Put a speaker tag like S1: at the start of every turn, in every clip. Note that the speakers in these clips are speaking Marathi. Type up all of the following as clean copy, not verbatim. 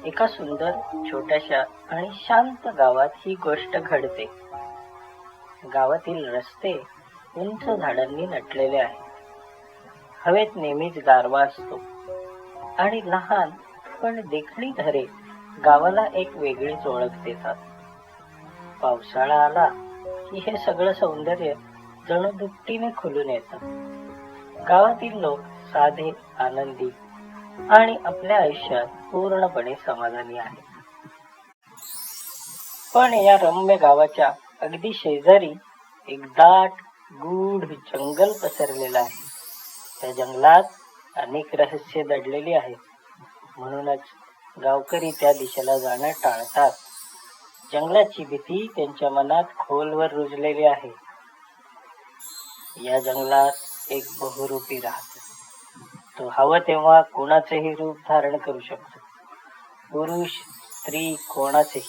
S1: एका सुंदर छोट्याशा आणि शांत गावात ही गोष्ट घडते. गावातील रस्ते उंच झाडांनी नटलेले आहेत. हवेत नेहमीच गारवा असतो आणि लहान पण देखणी घरे गावाला एक वेगळीच ओळख देतात. पावसाळा आला की हे सगळं सौंदर्य जणू दुपटीने खुलून येतं. गावातील लोक साधे, आनंदी आणि आपल्या आयुष्यात पूर्णपणे समाधानी आहेत. पण या रम्य गावाच्या अगदी शेजारी एक दाट गूढ जंगल पसरलेलं आहे. त्या जंगलात अनेक रहस्य दडलेली आहेत. म्हणूनच गावकरी त्या दिशेला जाणं टाळतात. जंगलाची भीती त्यांच्या मनात खोलवर रुजलेली आहे. या जंगलात एक बहुरूपी राहतो. तो हवं तेव्हा कोणाचेही रूप धारण करू शकतो. पुरुष, स्त्री, कोणाचेही.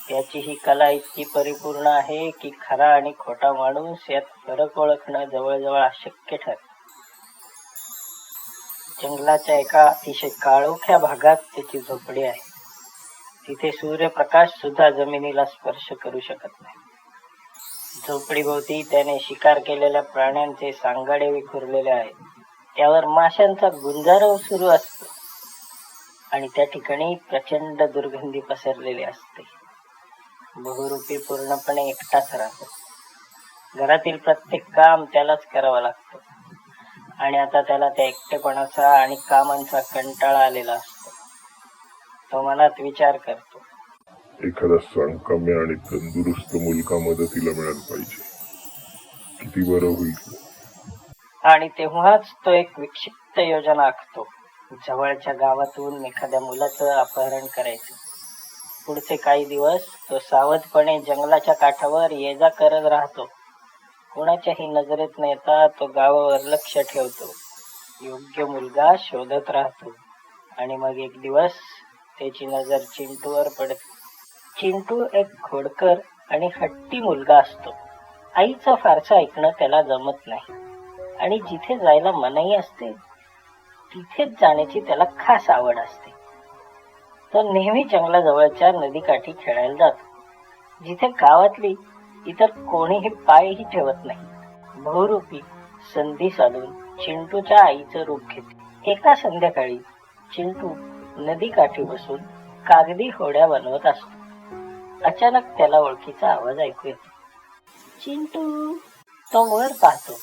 S1: त्याची ही कला इतकी परिपूर्ण आहे की खरा आणि खोटा माणूस यात फरक ओळखणं जवळजवळ अशक्य ठरतं. जंगलाच्या एका अतिशय काळोख्या भागात त्याची झोपडी आहे. तिथे सूर्यप्रकाश सुद्धा जमिनीला स्पर्श करू शकत नाही. झोपडीभोवती त्याने शिकार केलेल्या प्राण्यांचे सांगाडे विखुरलेले आहेत. त्यावर माशांचा गुंजारव सुरू असतो आणि त्या ठिकाणी प्रचंड दुर्गंधी पसरलेली असते. बहुरूपी पूर्णपणे एकटाच राहतो. घरातील प्रत्येक काम त्यालाच करावं लागतं आणि आता त्याला त्या एकटेपणाचा आणि कामांचा कंटाळा आलेला असतो. तो मनात विचार करतो,
S2: एखादा सणकाम्य आणि तंदुरुस्त मुलगा मदतीला मिळाला पाहिजे. किती बरं होईल.
S1: आणि तेव्हाच तो एक विक्षिप्त योजना आखतो. जवळच्या गावातून एखाद्या मुलाचं अपहरण करायचं. पुढचे काही दिवस तो सावधपणे जंगलाच्या काठावर ये जा करत राहतो. कोणाच्याही नजरेत न येता तो गावावर लक्ष ठेवतो. योग्य मुलगा शोधत राहतो. आणि मग एक दिवस त्याची नजर चिंटूवर पडते. चिंटू एक खोडकर आणि हट्टी मुलगा असतो. आईचं फारसं ऐकणं त्याला जमत नाही आणि जिथे जायला मनाई असते तिथेच जाण्याची त्याला खास आवड असते. तो नेहमी जंगलाजवळच्या नदीकाठी खेळायला जातो, जिथे गावातली इतर कोणीही पायही ठेवत नाही. बहुरूपी संधी साधून चिंटूच्या आईचं रूप घेते. एका संध्याकाळी चिंटू नदीकाठी बसून कागदी होड्या बनवत असतो. अचानक त्याला ओळखीचा आवाज ऐकू येतो. चिंटू! तो वर पाहतो.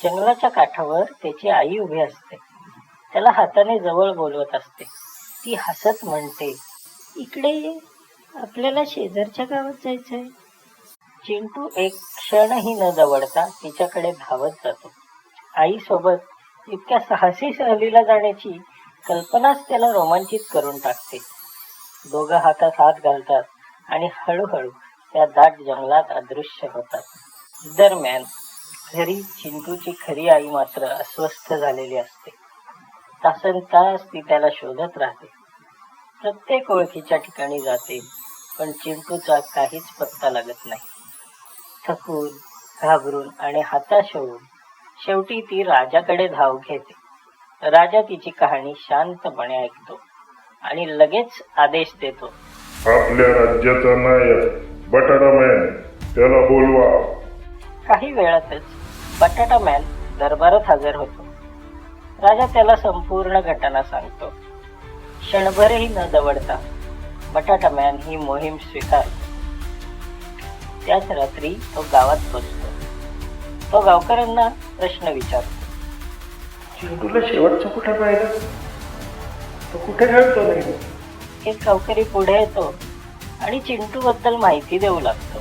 S1: जंगलाच्या काठावर त्याची आई उभी असते. त्याला हाताने जवळ बोलवत असते. ती हसत म्हणते, इकडे ये, आपल्याला शेजारच्या गावात जायचंय. चिंटू एक क्षणही न दवडता तिच्याकडे धावत जातो. आई सोबत इतक्या साहसी सहलीला जाण्याची कल्पनाच त्याला रोमांचित करून टाकते. दोघं हातात हात घालतात आणि हळूहळू त्या दाट जंगलात अदृश्य होतात. दरम्यान घरी चिंटूची खरी आई मात्र अस्वस्थ झालेली असते. तासनतास ती त्याला शोधत राहते. प्रत्येक ओळखीच्या ठिकाणी जाते, पण चिंटूचा काहीच पत्ता लागत नाही. थकून, घाबरून आणि हताश होऊन शेवटी ती राजाकडे धाव घेते. राजा तिची कहाणी शांतपणे ऐकतो आणि लगेच आदेश देतो,
S2: आपल्या राज्याचा नायक बटाटा मॅन, त्याला बोलवा.
S1: काही वेळातच बटाटा मॅन दरबारात हजर होतो. राजा त्याला संपूर्ण घटना सांगतो. क्षणभरही न दवडता बटाटा मॅन ही मोहीम स्वीकारतो. त्याच रात्री तो गावात पोचतो. तो गावकऱ्यांना प्रश्न विचारतो,
S3: चिंटूला शेवटचं कुठे पाहिलं? तो कुठे खेळतो नाही?
S1: एक गावकरी पुढे येतो आणि चिंटू बद्दल माहिती देऊ लागतो.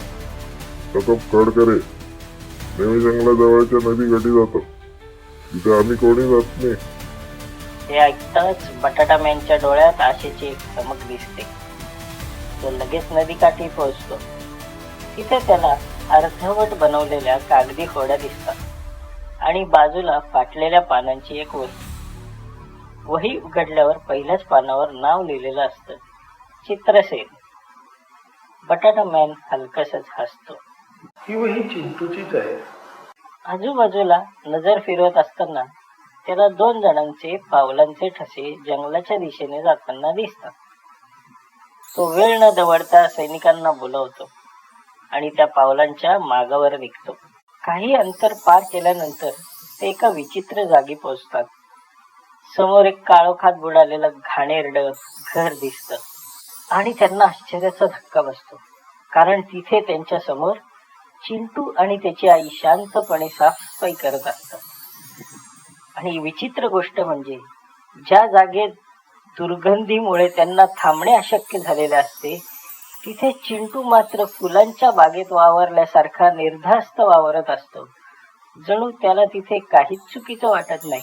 S2: प्रताप कडकरे नेहमी जंगलाजवळच्या नदीकाठी जातो. तिथे आम्ही कोणी जात नाही.
S1: हे ऐकताच बटाटा मॅनच्या डोळ्यात आशेची एक चमक दिसते. तो लगेच नदीकाठी पोहोचतो. तिथे त्याला अर्धवट बनवलेल्या कागदी होड्या दिसतात आणि बाजूला फाटलेल्या पानांची एक वही. वही उघडल्यावर पहिल्याच पानावर नाव लिहिलेलं असतं, चित्रसेन. बटाटा मॅन हलकसच हसतो.
S3: ही वही चिंटूचीच आहे.
S1: आजूबाजूला नजर फिरवत असताना त्याला 2 जणांचे पावलांचे ठसे जंगलाच्या दिशेने जाताना दिसतात. तो वेळ न दवडता सैनिकांना बोलवतो आणि त्या पावलांच्या मागावर निघतो. काही अंतर पार केल्यानंतर ते एका विचित्र जागी पोहोचतात. समोर एक काळोखात बुडालेलं घाणेरडं घर दिसतं आणि त्यांना आश्चर्याचा धक्का बसतो, कारण तिथे त्यांच्या समोर चिंटू आणि त्याची आई शांतपणे साफसफाई करत असतात. आणि विचित्र गोष्ट म्हणजे ज्या जागेत दुर्गंधीमुळे त्यांना थांबणे अशक्य झालेले असते, तिथे चिंटू मात्र फुलांच्या बागेत वावरल्यासारखा निर्धास्त वावरत असतो. जणू त्याला तिथे काहीच चुकीचं वाटत नाही.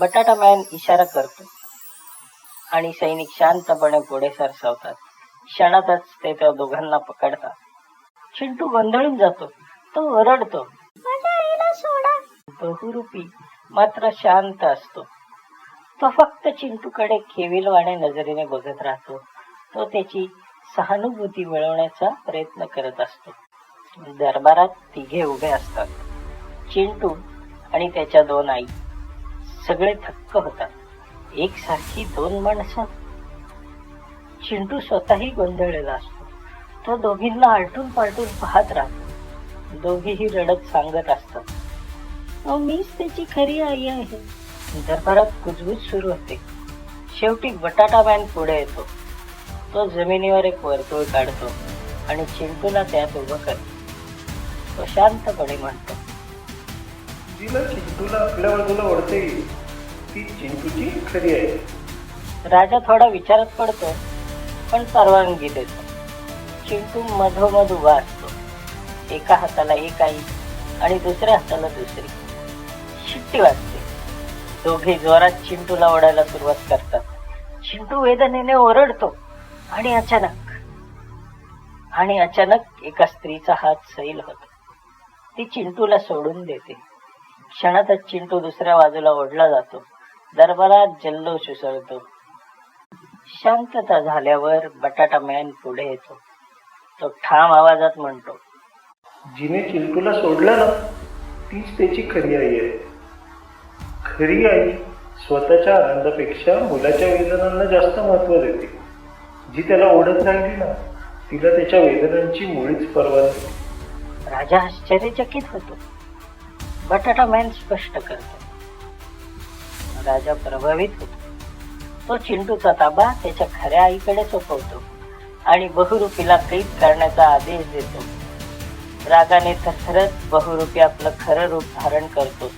S1: बटाटा मॅन इशारा करतो आणि सैनिक शांतपणे पुढे सरसावतात. क्षणातच ते त्या दोघांना पकडतात. चिंटू गोंधळून जातो. तो ओरडतो, माझ्या आईला सोडा. बहुरूपी मात्र शांत असतो. तो फक्त चिंटूकडे केविलवाण्या नजरेने बघत राहतो. तो त्याची सहानुभूती मिळवण्याचा प्रयत्न करत असतो. दरबारात तिघे उभे असतात, चिंटू आणि त्याच्या दोन आई. सगळे थक्क होतात. एकसारखी दोन माणसं. चिंटू स्वतःही गोंधळलेला असतो. तो दोघींना आलटून पालटून पाहत राहतो. दोघेही रडत सांगत असतात, अहो मीच त्याची खरी आई आहे. दरबारात कुजबूज सुरू होते. शेवटी बटाटा मॅन पुढे येतो. तो जमिनीवर एक वर्तुळ काढतो आणि चिंटूला त्यात उभं करतो. तो शांतपणे म्हणतो,
S3: जिला चिंटूला आपल्या बाजूला ओढता येईल ती चिंटूची खरी आहे.
S1: राजा थोडा विचारात पडतो, पण परवानगी देतो. चिंटू मधोमध उभा असतो. एका हाताला एक आई आणि दुसऱ्या हाताला दुसरी. शिट्टी वाजते. दोघे जोरात चिंटूला ओढायला सुरुवात करतात. चिंटू वेदनेने ओरडतो आणि अचानक एका स्त्रीचा हात सैल होतो. ती चिंटूला सोडून देते. क्षणातच चिंटू दुसऱ्या बाजूला ओढला जातो. दरबारात जल्लोष उसळतो. शांतता झाल्यावर बटाटा मॅन पुढे येतो. तो ठाम आवाजात म्हणतो,
S3: जिने चिंटूला सोडलं ना तीच त्याची खरी आई आहे. खरी आई स्वतःच्या आनंदापेक्षा मुलाच्या वेदनांना जास्त महत्व देते. जी त्याला ओढत राहिली ना तिला त्याच्या वेदनांची मुळीच पर्वा नाही.
S1: राजा आश्चर्यचकित होतो. बटाटा मॅन स्पष्ट करतो. राजा प्रभावित होतो. तो चिंटूचा ताबा त्याच्या खऱ्या आईकडे सोपवतो आणि बहुरूपीला कैद करण्याचा आदेश देतो. रागाने थरथरत बहुरूपी आपलं खरं रूप धारण करतो.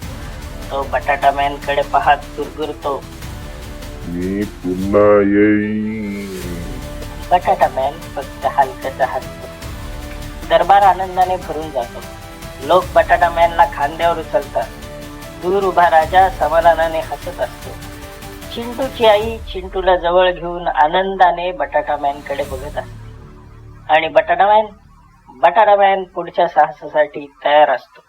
S1: तो बटाटा मॅन कडे पाहत गुरगुरतो,
S2: मी पुन्हा येईन.
S1: बटाटा मॅन फक्त हलकसा हसतो. दरबार आनंदाने भरून जातो. लोक बटाटा मॅनला खांद्यावर उचलतात. दूर उभा राजा समाधानाने हसत असतो. चिंटूची आई चिंटूला जवळ घेऊन आनंदाने बटाटा मॅन कडे बघत असते आणि बटाटा मॅन पुढच्या साहसासाठी तयार असतो.